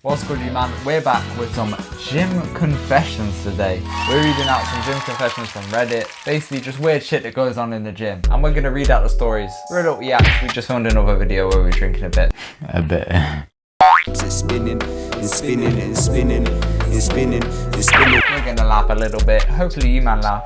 What's good, you man? We're back with some gym confessions today. We're reading out some gym confessions from Reddit. Basically just weird shit that goes on in the gym. And we're gonna read out the stories. We're a little yaks. We just filmed another video where we're drinking a bit. It's spinning, it's spinning, it's spinning, it's spinning, it's spinning. We're gonna laugh a little bit. Hopefully you man laugh.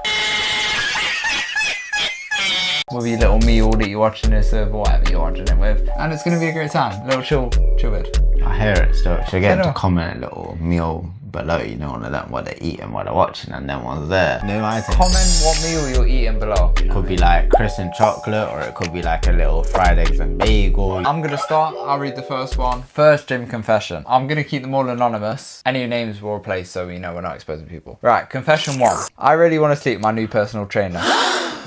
With your little meal that you're watching this with, or whatever you're watching it with. And it's gonna be a great time. A little chill bit. I hear it still. She'll get to comment a little meal below, you know, one of them, what they're eating, what they're watching, and then one's there. No item. Comment what meal you're eating below. It could be like crisp chocolate, or it could be like a little fried eggs and bagel. I'm gonna start. I'll read the first one. First gym confession. I'm gonna keep them all anonymous. Any names will replace, so we know we're not exposing people. Right, confession 1. I really want to sleep with my new personal trainer.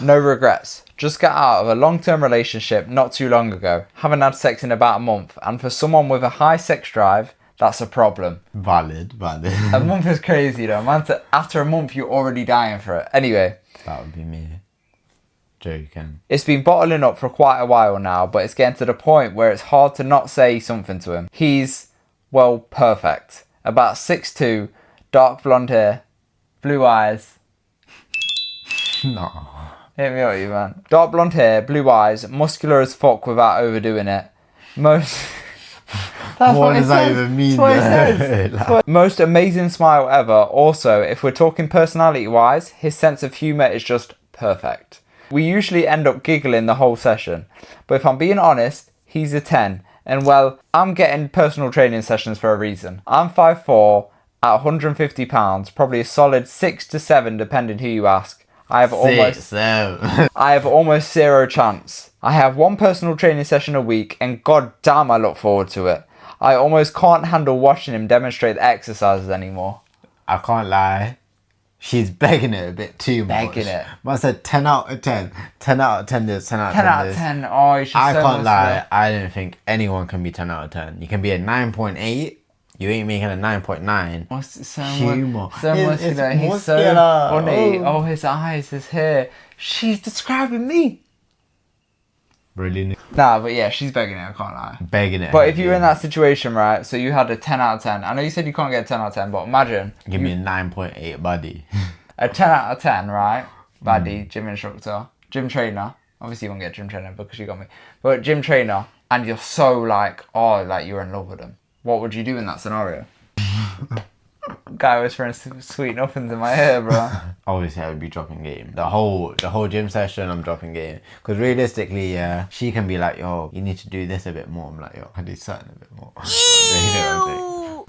No regrets. Just got out of a long-term relationship not too long ago. Haven't had sex in about a month, and for someone with a high sex drive, that's a problem. Valid. A month is crazy though. Man, after a month, you're already dying for it. Anyway. That would be me. Joking. It's been bottling up for quite a while now, but it's getting to the point where it's hard to not say something to him. He's, well, perfect. About 6'2", dark blonde hair, blue eyes. No. Hit me up, you man. Dark blonde hair, blue eyes, muscular as fuck without overdoing it. Most... That's what does that even mean? That's what it says. Most amazing smile ever. Also, if we're talking personality-wise, his sense of humour is just perfect. We usually end up giggling the whole session. But if I'm being honest, he's a 10. And well, I'm getting personal training sessions for a reason. I'm 5'4", at 150 pounds, probably a solid 6 to 7 depending who you ask. I have almost zero chance. I have one personal training session a week, and god damn I look forward to it. I almost can't handle watching him demonstrate the exercises anymore. I can't lie. She's begging it a bit too much. Begging it. I said 10 out of 10. 10 out of 10 this, 10 out of 10 10 out of this. 10. Oh, you should I can't lie. I don't think anyone can be 10 out of 10. You can be a 9.8. You ain't making a 9.9. Humor. So muscular. He's so funny. Oh, his eyes, his hair. She's describing me. Really? Nah, but yeah, she's begging it, I can't lie. Begging it. But if you were in that situation, right, so you had a 10 out of 10. I know you said you can't get a 10 out of 10, but imagine. Give me a 9.8 buddy. A 10 out of 10, right? Baddie, gym instructor, gym trainer. Obviously you won't get gym trainer because you got me. But gym trainer, and you're so like, oh, like you're in love with them. What would you do in that scenario? Guy whispering sweet nothings in my hair, bro. Obviously I would be dropping game. The whole gym session I'm dropping game. Because realistically, yeah, she can be like, yo, you need to do this a bit more. I'm like, yo, I do something a bit more.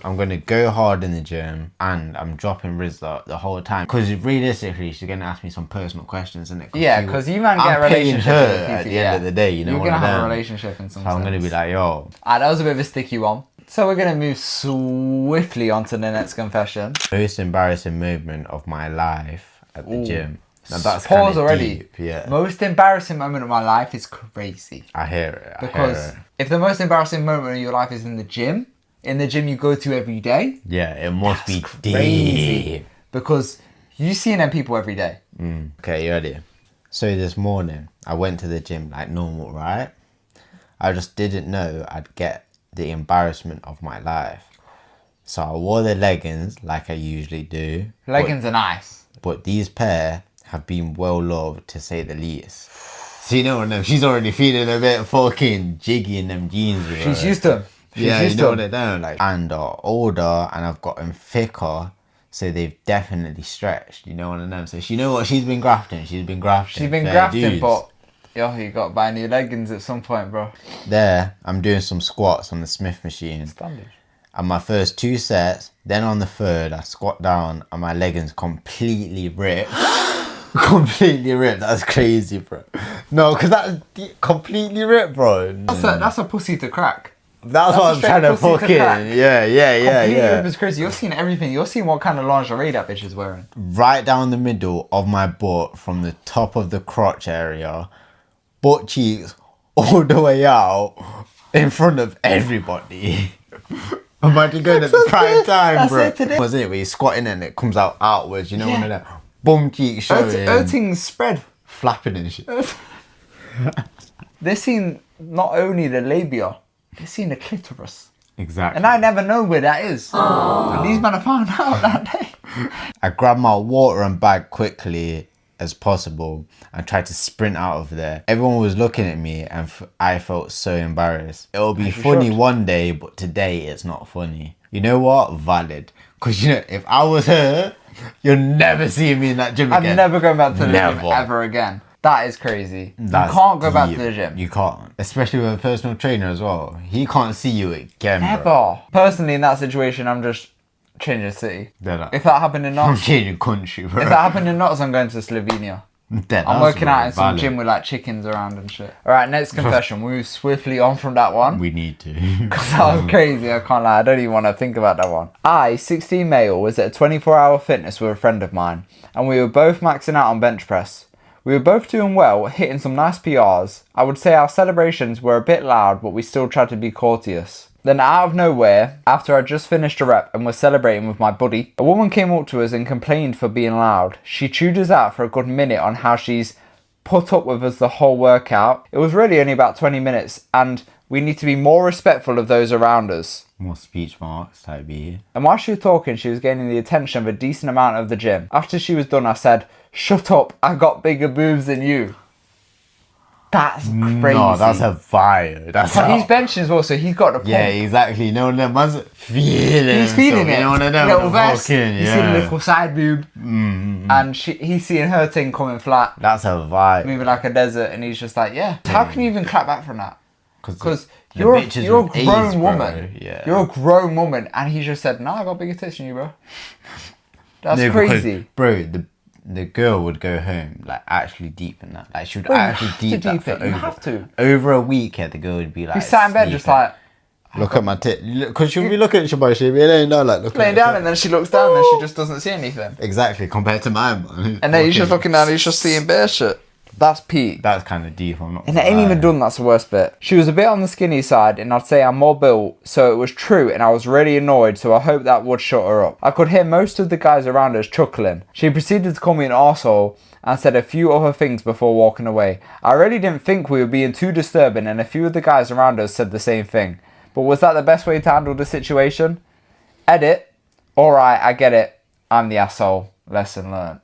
I'm gonna go hard in the gym and I'm dropping Rizla the whole time. Because realistically, she's gonna ask me some personal questions, isn't it? Yeah, because you man get a relationship her at the end of the day, you know. You're gonna have a relationship in some sense. So I'm gonna be like, yo. That was a bit of a sticky one. So we're gonna move swiftly on to the next confession. Most embarrassing moment of my life at the gym. Now that's pause already. Deep, yeah. Most embarrassing moment of my life is crazy. I hear it. Because if the most embarrassing moment of your life is in the gym you go to every day. Yeah, it must be crazy. deep. Because you see them people every day. Okay, you ready? So this morning, I went to the gym like normal, right? I just didn't know I'd get the embarrassment of my life. So I wore the leggings like I usually do. Leggings are nice. But these pair have been well loved, to say the least. So you know what I mean? She's already feeling a bit fucking jiggy in them jeans. Bro. She's used to them. Yeah, you know what they're doing. Like, and are older, and I've gotten thicker, so they've definitely stretched. You know what I mean? So you know what? She's been grafting. She's been grafting, but yo, you got to buy new leggings at some point, bro. There, I'm doing some squats on the Smith machine. Standard. And my first 2 sets, then on the third, I squat down and my leggings completely ripped. Completely ripped. That's crazy, bro. No, because that's completely ripped, bro. That's a pussy to crack. That's what I'm trying to fucking. Yeah. It's crazy. You're seeing everything. You're seeing what kind of lingerie that bitch is wearing. Right down the middle of my butt, from the top of the crotch area, butt cheeks all the way out, in front of everybody. Imagine going at the prime time, bro. Wasn't it where you're squatting and it comes out outwards? You know, one of that bum cheeks showing. Everything's spread, flapping and shit. They're seeing not only the labia. They've seen the clitoris. Exactly. And I never know where that is. And these men have found out that day. I grabbed my water and bag quickly as possible and tried to sprint out of there. Everyone was looking at me and I felt so embarrassed. It'll be funny one day, but today it's not funny. You know what? Valid. Because, you know, if I was her, you'll never see me in that gym again. I'm never going back to the gym ever again. That is crazy. You can't go back to the gym. You can't. Especially with a personal trainer as well. He can't see you again, Never. bro. Personally, in that situation, I'm just changing city. If that happened in I'm Notts, changing country, bro. if that happened in Notts, I'm going to Slovenia. I'm working out in some gym with like chickens around and shit. Alright, next confession. We'll move swiftly on from that one. We need to. Because that was crazy, I can't lie. I don't even want to think about that one. I, 16 male, was at a 24-hour fitness with a friend of mine. And we were both maxing out on bench press. We were both doing well, hitting some nice PRs. I would say our celebrations were a bit loud, but we still tried to be courteous. Then out of nowhere, after I just finished a rep and was celebrating with my buddy, a woman came up to us and complained for being loud. She chewed us out for a good minute on how she's put up with us the whole workout. It was really only about 20 minutes and we need to be more respectful of those around us. More speech marks type B. And while she was talking, she was gaining the attention of a decent amount of the gym. After she was done, I said, "Shut up, I've got bigger boobs than you." That's crazy. No, that's a fire. That's but he's benching as well, so he's got the pump. Yeah, exactly. No, no, man's feeling. He's feeling it. You know what I know? Little vest. Fucking, He's seeing a little side boob, and he's seeing her thing coming flat. That's a vibe. Moving like a desert, and he's just like, yeah. How can you even clap back from that? Because you're a grown woman. Yeah. You're a grown woman, and he just said, "No, I got bigger tits than you, bro." That's crazy, bro. The girl would go home like actually deep in that. Like she would actually deep that for over a week. Yeah, the girl would be like, he sat in bed just like, look at my tit, because she'll be looking at you, but she'll be laying down like looking laying down, and then she looks down, and then she just doesn't see anything. Exactly, compared to mine, man. And then he's just looking down, he's just seeing bare shit. That's peak. That's kind of deep. I'm not. And it ain't even done. That's the worst bit. She was a bit on the skinny side, and I'd say I'm more built, so it was true, and I was really annoyed. So I hope that would shut her up. I could hear most of the guys around us chuckling. She proceeded to call me an arsehole and said a few other things before walking away. I really didn't think we were being too disturbing, and a few of the guys around us said the same thing. But was that the best way to handle the situation? Edit. Alright, I get it. I'm the asshole. Lesson learned.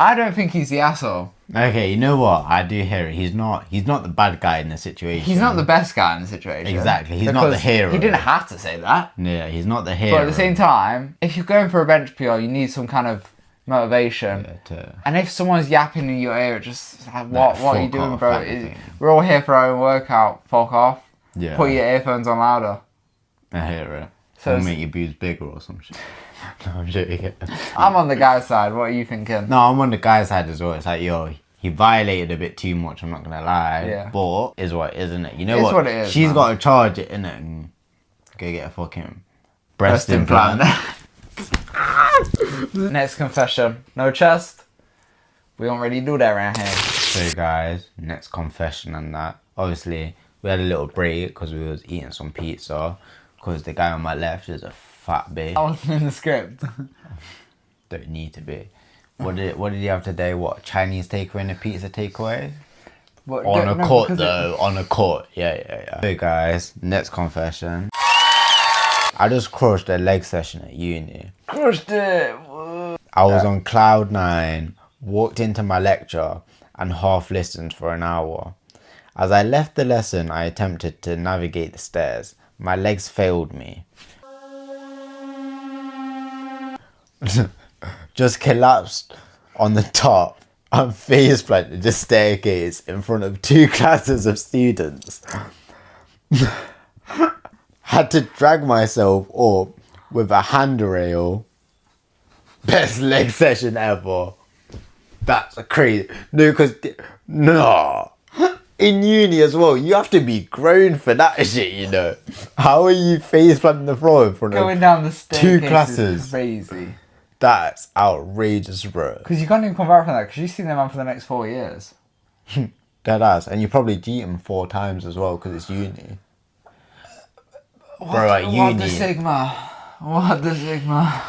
I don't think he's the asshole. Okay, you know what? I do hear it. He's not the bad guy in the situation. He's not the best guy in the situation. Exactly. He's not the hero. He didn't have to say that. Yeah, he's not the hero. But at the same time, if you're going for a bench PR, you need some kind of motivation. And if someone's yapping in your ear, just like, what are you doing, bro? We're all here for our own workout. Fuck off. Yeah. Put your earphones on louder. I hear it. So make your boobs bigger or some shit. No, I'm joking. I'm on the guy's side. What are you thinking? No, I'm on the guy's side as well. It's like, yo, he violated a bit too much, I'm not gonna lie. Yeah. But is what it is, isn't it? You know It's what it is, She's man. got to charge it, innit? And go get a fucking breast implant. Next confession. No chest. We don't really do that around here. So guys, next confession and that. Obviously, we had a little break because we was eating some pizza. Because the guy on my left is a fat bitch. I wasn't in the script. Don't need to be. What did he have today? What, Chinese takeaway and a pizza takeaway? On a court though, on a court. Yeah. So guys, next confession. I just crushed a leg session at uni. Crushed it. I was on cloud 9, walked into my lecture and half listened for an hour. As I left the lesson, I attempted to navigate the stairs. My legs failed me. Just collapsed on the top and face planted the staircase in front of 2 classes of students. Had to drag myself up with a handrail. Best leg session ever. That's crazy. No, because in uni as well, you have to be grown for that shit, you know. How are you face planting the floor in front of going down the staircase 2 classes? Is crazy. That's outrageous, bro. Because you can't even come back from that, because you've seen them on for the next 4 years. Dead ass. And you probably cheat them 4 times as well, because it's uni. Bro, at uni. What the sigma? What the sigma?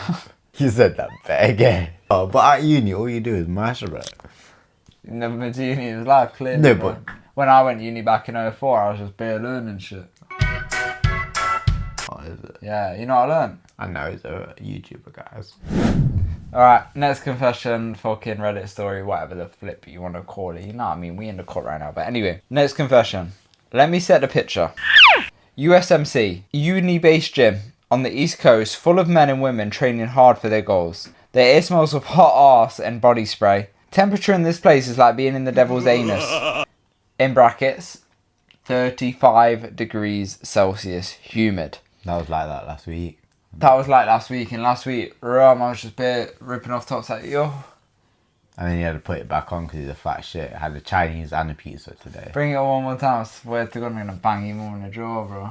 You said that better again. Oh, but at uni, all you do is masturbate. You never been to uni in his life, clearly. No, bro. but when I went to uni back in 04, I was just bare learning shit. Yeah, you know what I learned? I know he's a YouTuber, guys. Alright, next confession, fucking Reddit story, whatever the flip you want to call it. You know what I mean? We in the court right now. But anyway, next confession. Let me set the picture. USMC, uni-based gym on the East Coast, full of men and women training hard for their goals. The air smells of hot arse and body spray. Temperature in this place is like being in the devil's anus. In brackets, 35 degrees Celsius, humid. That was like that last week. That was like last week, and last week, I was just ripping off tops like, yo. And then he had to put it back on because he's a fat shit. I had a Chinese and a pizza today. Bring it one more time, I swear to God I'm gonna bang you more in the jaw, bro.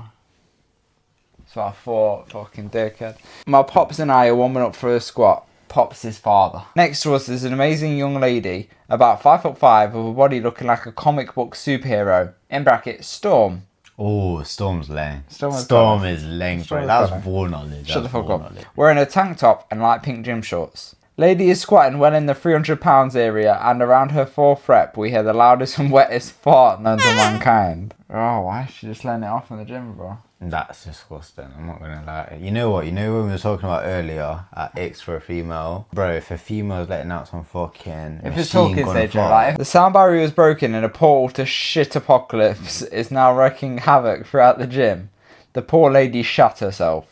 So I thought, fucking dickhead. My pops and I are warming up for a squat. Pops his father. Next to us is an amazing young lady, about 5'5", with a body looking like a comic book superhero. In brackets, Storm. Oh, Storm's lame. Storm is lame, bro. Storm That's is ball knowledge. Shut the fuck up. Wearing a tank top and light pink gym shorts. Lady is squatting well in the 300 pounds area, and around her fourth rep we hear the loudest and wettest fart known to mankind. Oh, why is she just letting it off in the gym, bro? That's disgusting. I'm not gonna lie. You know what? You know when we were talking about earlier at X for a female, bro. If a female's letting out some fucking, if it's talking stage, right? The sound barrier is broken and a portal to shit apocalypse is now wreaking havoc throughout the gym. The poor lady shat herself.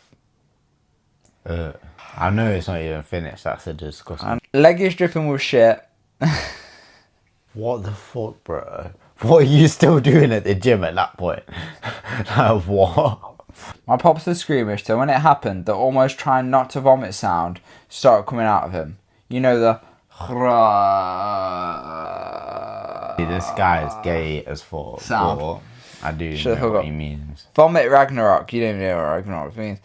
I know it's not even finished. That's a disgusting. Leg is dripping with shit. What the fuck, bro? What are you still doing at the gym at that point? Like, what? My pops was squeamish, so when it happened, the almost trying not to vomit sound started coming out of him. You know, the... This guy is gay as fuck. Sound. But I do know what he means. Vomit Ragnarok. You don't know what Ragnarok means.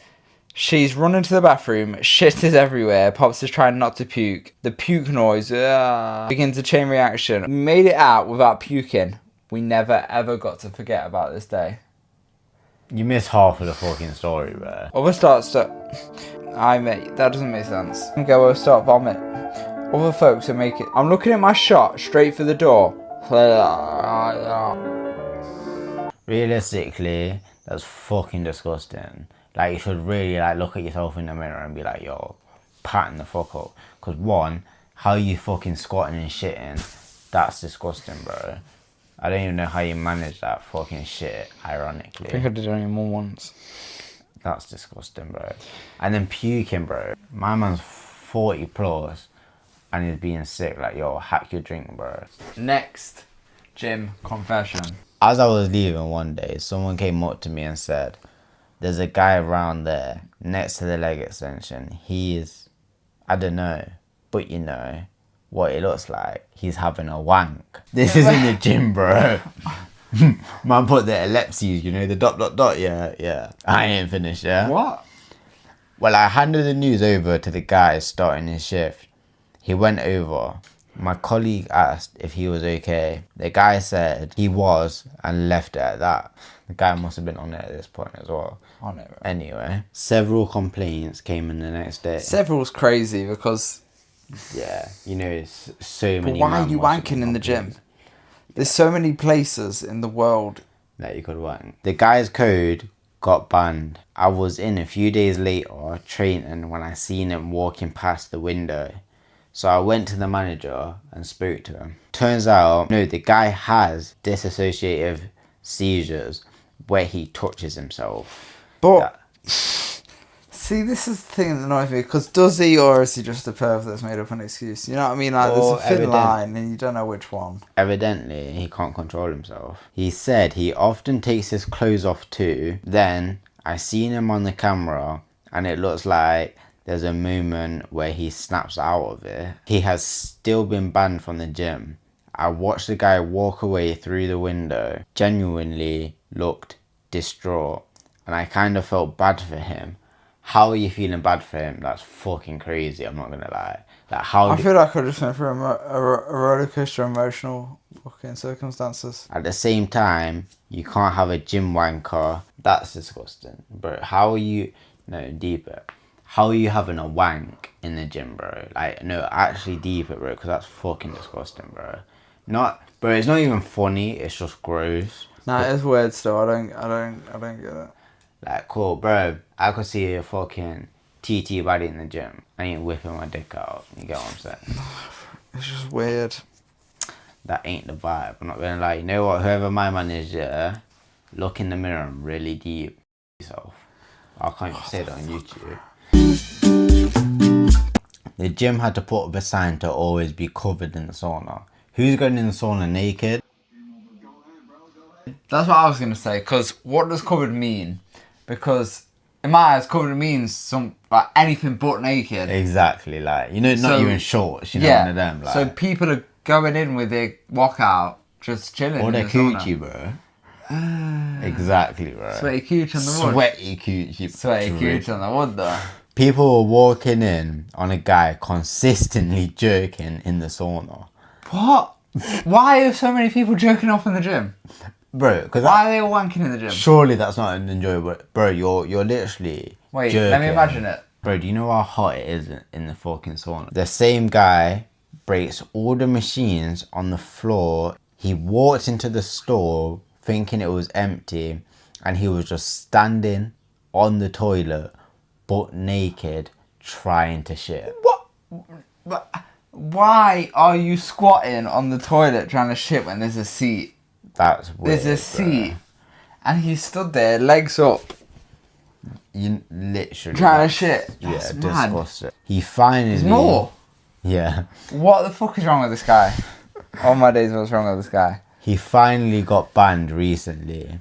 She's running to the bathroom. Shit is everywhere. Pops is trying not to puke. The puke noise begins a chain reaction. We made it out without puking. We never ever got to forget about this day. You missed half of the fucking story, bro. Other starts to... mate, that doesn't make sense. Go over, start vomit. Other folks are making... I'm looking at my shot straight for the door. Realistically, that's fucking disgusting. Like, you should really, like, look at yourself in the mirror and be like, yo, patting the fuck up. Because, one, how you fucking squatting and shitting, that's disgusting, bro. I don't even know how you manage that fucking shit, ironically. I think I did it only more once. That's disgusting, bro. And then puking, bro. My man's 40 plus and he's being sick. Like, yo, hack your drink, bro. Next gym confession. As I was leaving one day, someone came up to me and said, there's a guy around there next to the leg extension. He's, I don't know, but you know what it looks like. He's having a wank. This is in the gym, bro. Man put the ellipses, you know, the ... Yeah. I ain't finished, yeah? What? Well, I handed the news over to the guy starting his shift. He went over. My colleague asked if he was okay. The guy said he was and left it at that. The guy must have been on it at this point as well. On it, bro. Anyway, several complaints came in the next day. Several's crazy because... Yeah, you know, it's so many... But why are you wanking in the gym? There's so many places in the world that you could wank. The guy's code got banned. I was in a few days later training when I seen him walking past the window. So I went to the manager and spoke to him. Turns out, no, the guy has dissociative seizures where he touches himself. But... See, this is the thing that annoys me, because does he or is he just a perv that's made up an excuse? You know what I mean? Like, there's a thin line and you don't know which one. Evidently, he can't control himself. He said he often takes his clothes off too. Then, I seen him on the camera and it looks like there's a moment where he snaps out of it. He has still been banned from the gym. I watched the guy walk away through the window, genuinely looked distraught, and I kind of felt bad for him. How are you feeling bad for him? That's fucking crazy, I'm not gonna lie. Like, how... I feel like I just went through a roller coaster of emotional fucking circumstances. At the same time, you can't have a gym wanker. That's disgusting. Bro, how are you... No, deep it. How are you having a wank in the gym, bro? Like, no, actually deep it, bro, because that's fucking disgusting, bro. Bro, it's not even funny, it's just gross. Nah, it's weird still. I don't get it. Like, cool, bro. I could see a fucking TT body in the gym. I ain't whipping my dick out. You get what I'm saying? It's just weird. That ain't the vibe. I'm not gonna lie. You know what? Whoever my man is, yeah, look in the mirror and really deep yourself. I can't even say that on YouTube. The gym had to put up a sign to always be covered in the sauna. Who's going in the sauna naked? That's what I was going to say, because what does covered mean? Because in my eyes, covered means some like anything but naked. Exactly, like, you know, not So, even shorts, you know, yeah, one of them. Like, so people are going in with their walkout, just chilling. or in their the sauna. coochie, bro. Exactly, bro. Sweaty cooch on the wood. Sweaty coochie. Sweaty True. cooch on the wood, though. People were walking in on a guy consistently jerking in the sauna. What? Why are so many people jerking off in the gym? Bro, because Why are they all wanking in the gym? surely that's not an enjoyable. Bro, you're literally Wait, jerking. let me imagine it. Bro, do you know how hot it is in the fucking sauna? The same guy breaks all the machines on the floor. He walked into the store thinking it was empty, and he was just standing on the toilet, butt naked, trying to shit. What? But why are you squatting on the toilet trying to shit when there's a seat? That's weird. There's a seat, and he stood there, legs up, You literally trying to shit. Yeah, That's mad. disgusting. He finally. There's more. Yeah. What the fuck is wrong with this guy? All my days, what's wrong with this guy? He finally got banned recently.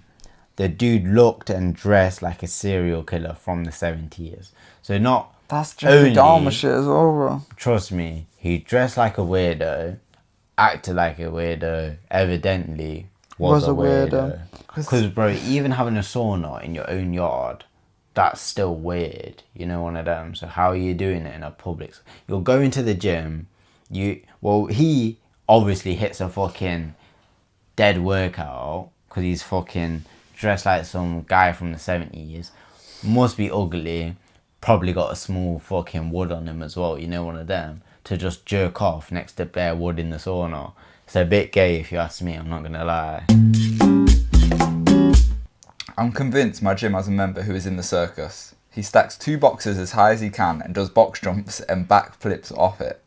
The dude looked and dressed like a serial killer from the 70s. So not That's just the only, Dharma shit as well, bro. trust me, he dressed like a weirdo, acted like a weirdo, evidently was a weirdo. Because, bro, even having a sauna in your own yard, that's still weird. You know, one of them. So how are you doing it in a public? You're going to the gym. He obviously hits a fucking dead workout because he's fucking dressed like some guy from the 70s. Must be ugly. Probably got a small fucking wood on him as well. You know, one of them. To just jerk off next to bare wood in the sauna. It's a bit gay if you ask me. I'm not gonna lie. I'm convinced my gym has a member who is in the circus. He stacks 2 boxes as high as he can and does box jumps and back flips off it.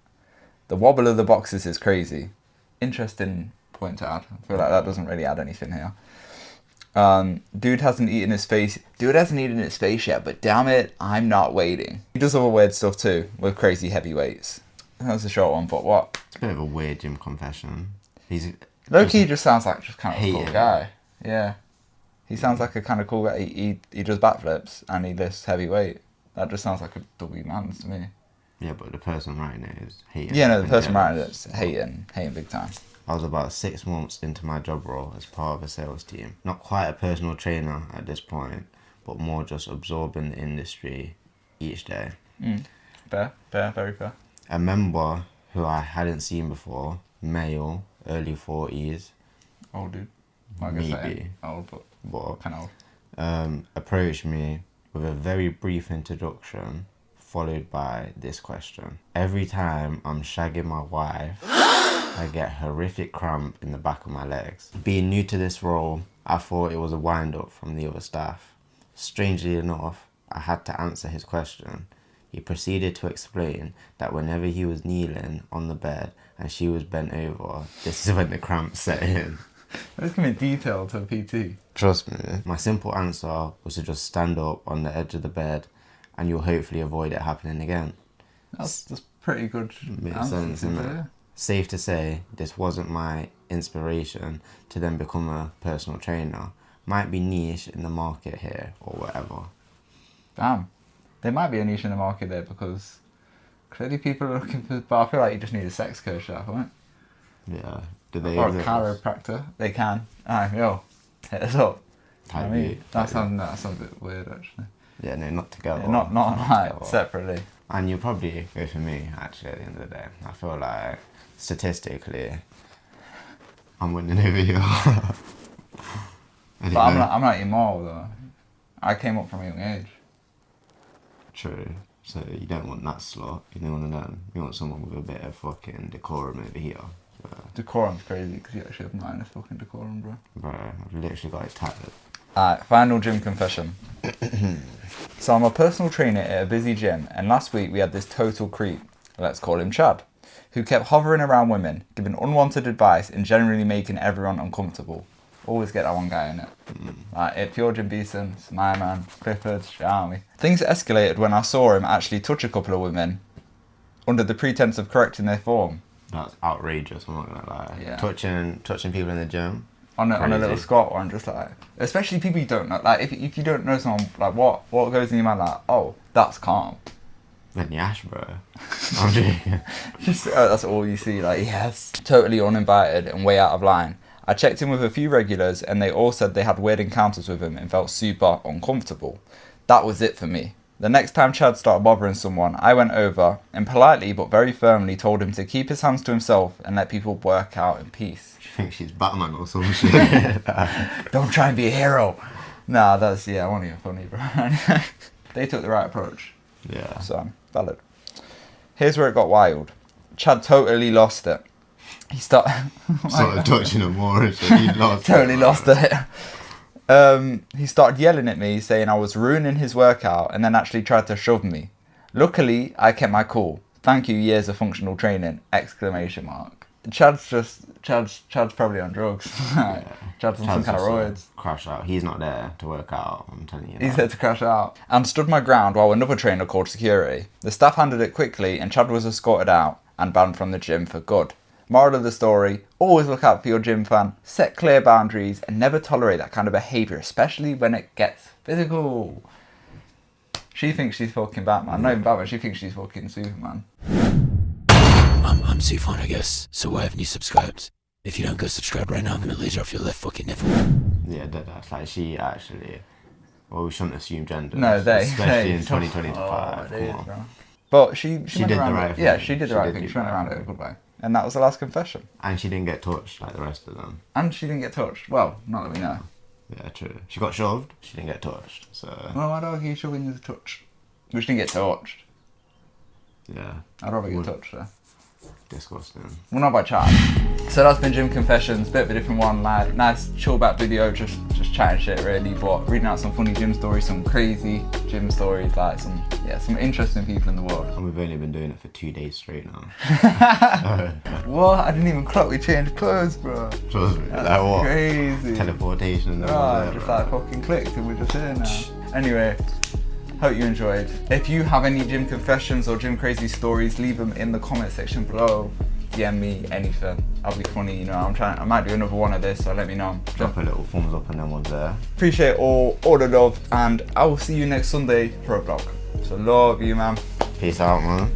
The wobble of the boxes is crazy. Interesting point to add. I feel like that doesn't really add anything here. Dude hasn't eaten his face yet, but damn it, I'm not waiting. He does other weird stuff too, with crazy heavy weights. That's a short one, but what? It's a bit of a weird gym confession. He's Low-key just sounds like just kind of a cool hating. guy. Yeah. He sounds like a kind of cool guy. He does backflips and he lifts heavy weight. That just sounds like a W man to me. Yeah, but the person writing it is hating. Yeah, no, the and person jealous. writing it's hating big time. I was about 6 months into my job role as part of a sales team. Not quite a personal trainer at this point, but more just absorbing the industry each day. Fair, very fair. A member who I hadn't seen before, male, early 40s, Old dude. Like I say, Maybe. old, but but kind of old. approached me with a very brief introduction, followed by this question. Every time I'm shagging my wife, I get horrific cramp in the back of my legs. Being new to this role, I thought it was a wind-up from the other staff. Strangely enough, I had to answer his question. He proceeded to explain that whenever he was kneeling on the bed and she was bent over, this is when the cramps set in. Let's give me detail to a PT. Trust me. My simple answer was to just stand up on the edge of the bed and you'll hopefully avoid it happening again. That's pretty good. Makes answer, sense, to be innit? fair. Safe to say, this wasn't my inspiration to then become a personal trainer. Might be niche in the market here or whatever. Damn. There might be a niche in the market there because clearly people are looking for... But I feel like you just need a sex coach at that point. Yeah. Do they Or a exist? chiropractor. They can. Yo, hit us up. Type I mean, B, that type sounds a bit weird actually. Yeah, no, not together. Yeah, not like together. separately. And you'll probably go for me, actually, at the end of the day. I feel like, statistically, I'm winning over you. But I'm not immoral though. I came up from a young age. True. So you don't want that slot. You don't want to You want someone with a bit of fucking decorum over here. So, Decorum's crazy because you actually have minus fucking decorum, bro. bro, I've literally got it tatted. Alright, final gym confession. So I'm a personal trainer at a busy gym, and last week we had this total creep, let's call him Chad, who kept hovering around women, giving unwanted advice and generally making everyone uncomfortable. Always get that one guy in it. Like, if you're Jim Beeson, it's my man, Clifford, Army. Things escalated when I saw him actually touch a couple of women under the pretense of correcting their form. That's outrageous, I'm not gonna lie. Yeah. Touching people in the gym. On a little Crazy. squat one, just like, especially people you don't know. Like, if you don't know someone, like, what goes in your mind, like, oh, that's calm. Then yash, bro. I'm joking. Just that's all you see, like, yes. Totally uninvited and way out of line. I checked in with a few regulars and they all said they had weird encounters with him and felt super uncomfortable. That was it for me. The next time Chad started bothering someone, I went over and politely but very firmly told him to keep his hands to himself and let people work out in peace. She thinks she's Batman or some shit. Don't try and be a hero. Nah, that's, I wasn't even funny, bro. They took the right approach. Yeah. So, valid. Here's where it got wild. Chad totally lost it. He started Touching her more and shit. He lost totally lost it. He started yelling at me, saying I was ruining his workout, and then actually tried to shove me. Luckily, I kept my cool. Thank you, years of functional training! Exclamation mark. Chad's probably on drugs. Chad's on some kind of roids. Crash out. He's not there to work out, I'm telling you. He's there to crash out. And stood my ground while another trainer called security. The staff handled it quickly, and Chad was escorted out and banned from the gym for good. Moral of the story, always look out for your gym fan, set clear boundaries, and never tolerate that kind of behaviour, especially when it gets physical. She thinks she's fucking Batman. Not even Batman, she thinks she's fucking Superman. I'm Sufon, I guess. So why haven't you subscribed? If you don't go subscribe right now, I'm gonna laser off your left fucking nipple. Yeah, that's like she actually... Well, we shouldn't assume gender. No, especially they in 2025. it is, Come on. bro. But she She went did around the right it. thing. Yeah, she did the right thing. do She went the around right it a thing. good way. And that was the last confession. And she didn't get touched like the rest of them. And she didn't get touched. Well, not that we know. Yeah, true. She got shoved. She didn't get touched. So Well, I'd argue shoving is a touch. But she didn't get touched. yeah, I'd rather get Would- touched though. disgusting. Well, not by Chad. So that's been Gym Confessions, bit of a different one, like nice chill back video, just chatting shit really, but reading out some funny gym stories, some crazy gym stories, like some interesting people in the world. And we've only been doing it for 2 days straight now. What? I didn't even clock we changed clothes, bro. Trust me. That's Like what? crazy. Teleportation and Oh, just like fucking clicked and we're just here now. Anyway, hope you enjoyed. If you have any gym confessions or gym crazy stories, leave them in the comment section below. DM me anything. I'll be funny, you know. I might do another one of this, so let me know. Drop a little thumbs up and then one's there. Appreciate all the love, and I will see you next Sunday for a vlog. So love you, man. Peace out, man.